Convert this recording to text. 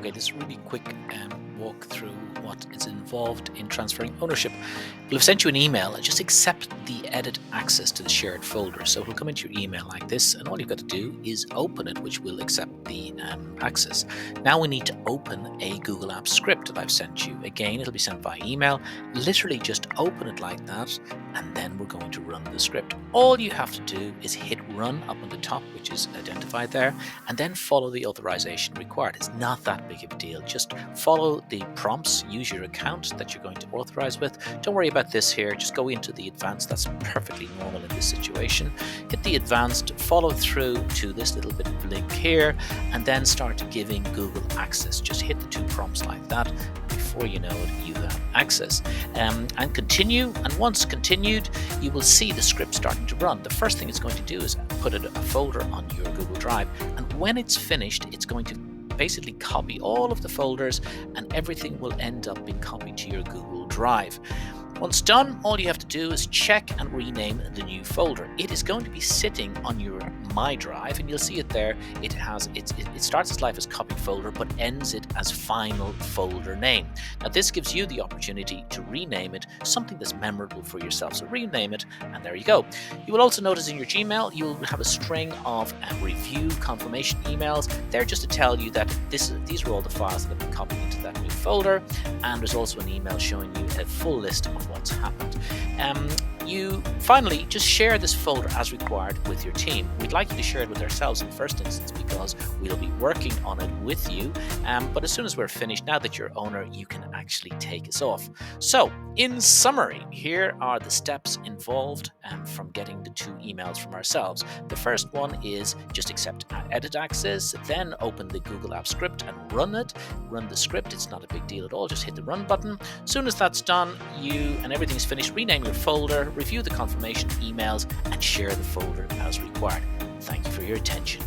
Okay, this is a really quick walk through what is involved in transferring ownership. We'll have sent you an email. Just accept the edit access to the shared folder. So it'll come into your email like this, and all you've got to do is open it, which will accept the access. Now we need to open a Google Apps script that I've sent you. Again, it'll be sent by email. Literally just open it like that, and then we're going to run the script. All you have to do is hit run up on the top, which is identified there, and then follow the authorization required. It's not that big of a deal. Just follow the prompts, use your account that you're going to authorize with. Don't worry about this here. Just go into the advanced. That's perfectly normal in this situation. Hit the advanced, follow through to this little bit of link here, and then start giving Google access. Just hit the two prompts like that. Before you know it, you have access. And continue, and once continued, you will see the script starting to run. The first thing it's going to do is put a folder on your Google Drive, and when it's finished, it's going to basically copy all of the folders, and everything will end up being copied to your Google Drive. Once done, all you have to do is check and rename the new folder. It is going to be sitting on your My Drive, and you'll see it there. It starts its life as copy folder, but ends it as final folder name. Now this gives you the opportunity to rename it something that's memorable for yourself. So rename it, and there you go. You will also notice in your Gmail, you'll have a string of review confirmation emails. They're just to tell you that these are all the files that have been copied into that new folder, and there's also an email showing you a full list of what's happened. You finally just share this folder as required with your team. We'd like you to share it with ourselves in the first instance because we'll be working on it with you. But as soon as we're finished, now that you're owner, you can actually take us off. So in summary, here are the steps involved from getting the two emails from ourselves. The first one is just accept edit access, then open the Google Apps script and run it. Run the script. It's not a big deal at all. Just hit the run button. As soon as that's done, and everything's finished, rename your folder, review the confirmation emails, and share the folder as required. Thank you for your attention.